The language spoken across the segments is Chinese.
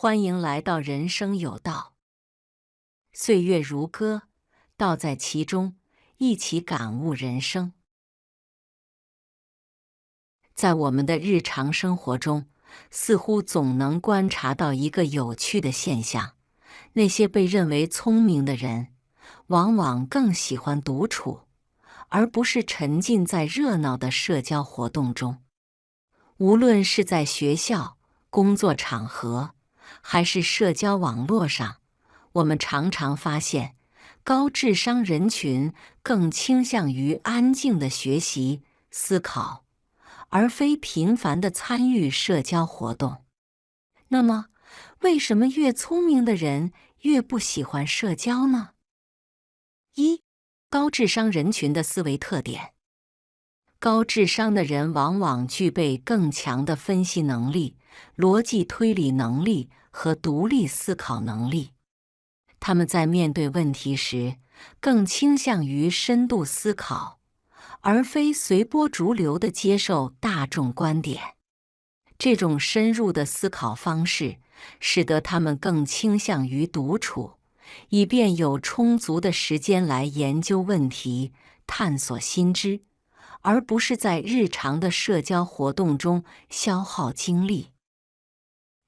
欢迎来到人生有道，岁月如歌，道在其中，一起感悟人生。在我们的日常生活中，似乎总能观察到一个有趣的现象：那些被认为聪明的人，往往更喜欢独处，而不是沉浸在热闹的社交活动中。无论是在学校、工作场合，还是社交网络上，我们常常发现，高智商人群更倾向于安静的学习、思考，而非频繁的参与社交活动。那么，为什么越聪明的人越不喜欢社交呢？一、高智商人群的思维特点。高智商的人往往具备更强的分析能力、逻辑推理能力和独立思考能力。他们在面对问题时，更倾向于深度思考，而非随波逐流地接受大众观点。这种深入的思考方式，使得他们更倾向于独处，以便有充足的时间来研究问题、探索新知，而不是在日常的社交活动中消耗精力。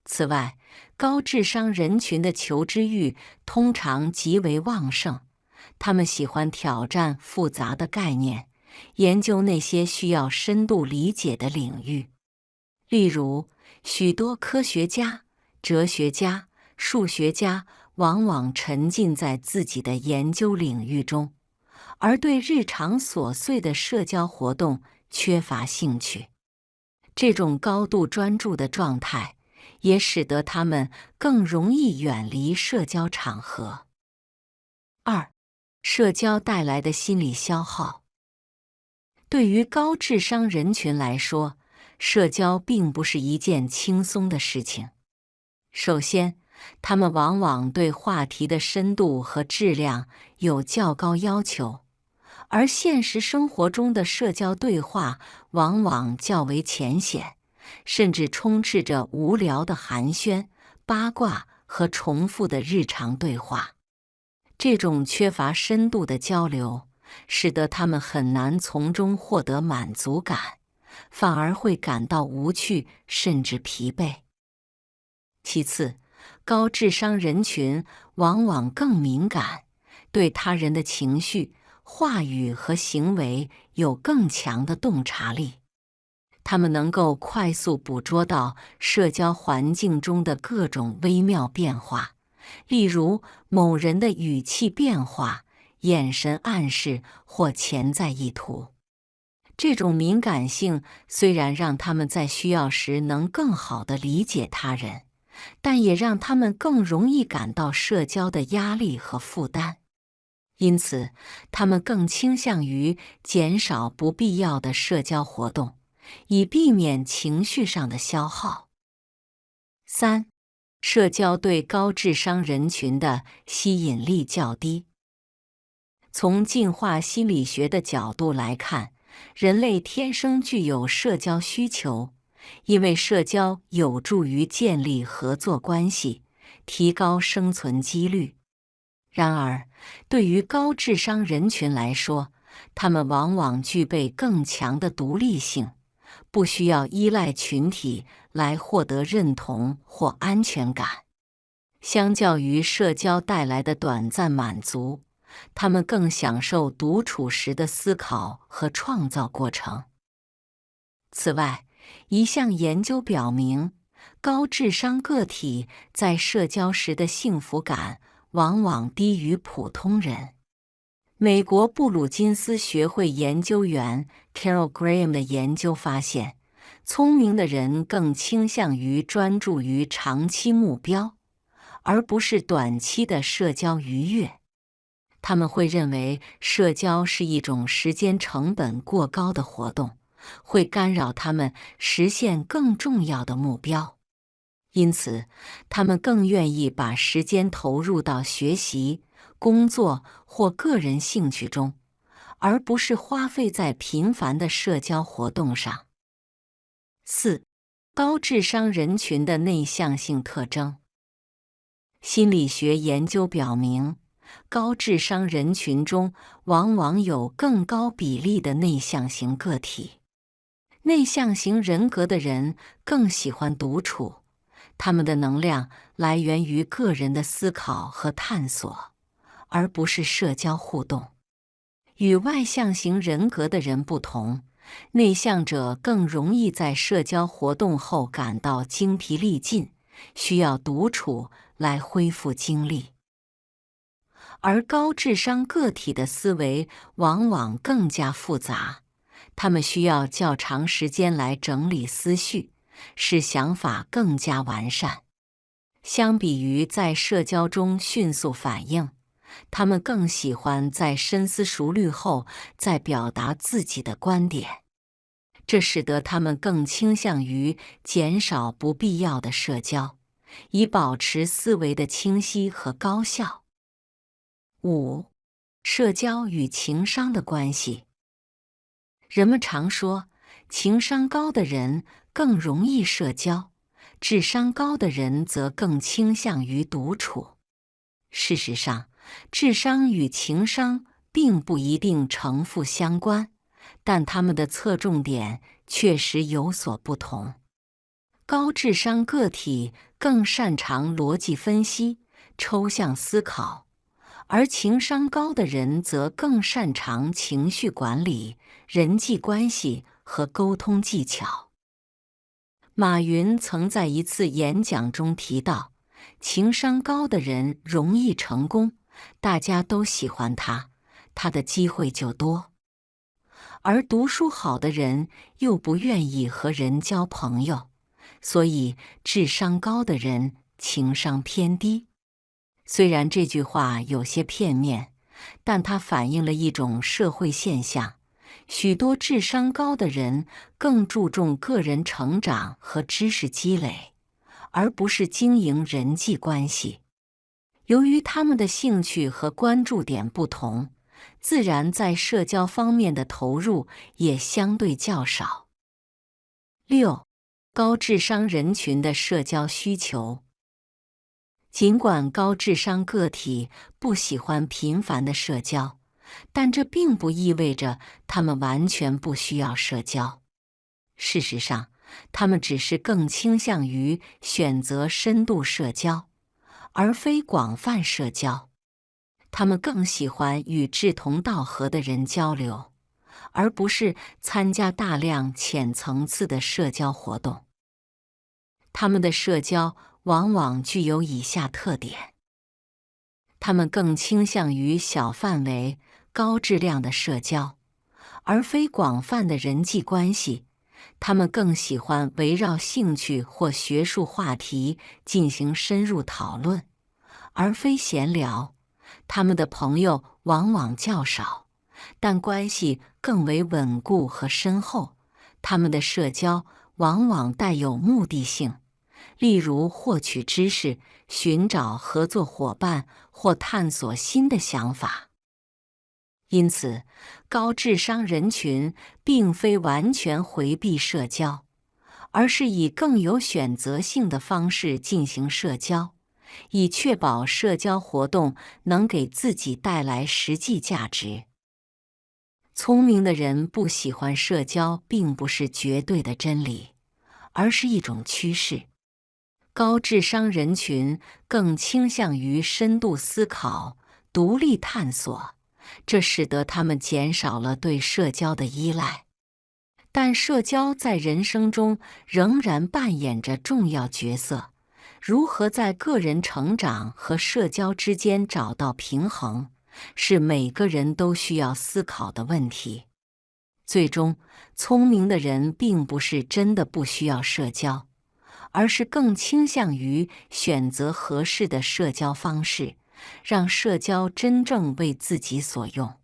此外，高智商人群的求知欲通常极为旺盛，他们喜欢挑战复杂的概念，研究那些需要深度理解的领域。例如，许多科学家、哲学家、数学家往往沉浸在自己的研究领域中，而对日常琐碎的社交活动缺乏兴趣。这种高度专注的状态，也使得他们更容易远离社交场合。二、社交带来的心理消耗。对于高智商人群来说，社交并不是一件轻松的事情。首先，他们往往对话题的深度和质量有较高要求，而现实生活中的社交对话往往较为浅显，甚至充斥着无聊的寒暄、八卦和重复的日常对话。这种缺乏深度的交流，使得他们很难从中获得满足感，反而会感到无趣甚至疲惫。其次，高智商人群往往更敏感，对他人的情绪、话语和行为有更强的洞察力。他们能够快速捕捉到社交环境中的各种微妙变化，例如某人的语气变化、眼神暗示或潜在意图。这种敏感性虽然让他们在需要时能更好地理解他人，但也让他们更容易感到社交的压力和负担。因此，他们更倾向于减少不必要的社交活动，以避免情绪上的消耗。三、社交对高智商人群的吸引力较低。从进化心理学的角度来看，人类天生具有社交需求，因为社交有助于建立合作关系，提高生存几率。然而，对于高智商人群来说，他们往往具备更强的独立性，不需要依赖群体来获得认同或安全感。相较于社交带来的短暂满足，他们更享受独处时的思考和创造过程。此外，一项研究表明，高智商个体在社交时的幸福感往往低于普通人。美国布鲁金斯学会研究员 Carol Graham 的研究发现，聪明的人更倾向于专注于长期目标，而不是短期的社交愉悦。他们会认为社交是一种时间成本过高的活动，会干扰他们实现更重要的目标。因此，他们更愿意把时间投入到学习、工作或个人兴趣中，而不是花费在频繁的社交活动上。四、高智商人群的内向性特征。心理学研究表明，高智商人群中往往有更高比例的内向型个体。内向型人格的人更喜欢独处，他们的能量来源于个人的思考和探索，而不是社交互动。与外向型人格的人不同，内向者更容易在社交活动后感到精疲力尽，需要独处来恢复精力。而高智商个体的思维往往更加复杂，他们需要较长时间来整理思绪，使想法更加完善。相比于在社交中迅速反应，他们更喜欢在深思熟虑后再表达自己的观点，这使得他们更倾向于减少不必要的社交，以保持思维的清晰和高效。5. 社交与情商的关系。人们常说，情商高的人更容易社交，智商高的人则更倾向于独处。事实上，智商与情商并不一定呈负相关，但他们的侧重点确实有所不同。高智商个体更擅长逻辑分析、抽象思考，而情商高的人则更擅长情绪管理、人际关系和沟通技巧。马云曾在一次演讲中提到，情商高的人容易成功，大家都喜欢他，他的机会就多。而读书好的人又不愿意和人交朋友，所以智商高的人情商偏低。虽然这句话有些片面，但它反映了一种社会现象：许多智商高的人更注重个人成长和知识积累，而不是经营人际关系。由于他们的兴趣和关注点不同，自然在社交方面的投入也相对较少。6. 高智商人群的社交需求。尽管高智商个体不喜欢频繁的社交，但这并不意味着他们完全不需要社交。事实上，他们只是更倾向于选择深度社交，而非广泛社交。他们更喜欢与志同道合的人交流，而不是参加大量浅层次的社交活动。他们的社交往往具有以下特点：他们更倾向于小范围、高质量的社交，而非广泛的人际关系。他们更喜欢围绕兴趣或学术话题进行深入讨论，而非闲聊。他们的朋友往往较少，但关系更为稳固和深厚。他们的社交往往带有目的性，例如获取知识、寻找合作伙伴或探索新的想法。因此，高智商人群并非完全回避社交，而是以更有选择性的方式进行社交，以确保社交活动能给自己带来实际价值。聪明的人不喜欢社交并不是绝对的真理，而是一种趋势。高智商人群更倾向于深度思考、独立探索，这使得他们减少了对社交的依赖。但社交在人生中仍然扮演着重要角色，如何在个人成长和社交之间找到平衡，是每个人都需要思考的问题。最终，聪明的人并不是真的不需要社交，而是更倾向于选择合适的社交方式，让社交真正为自己所用。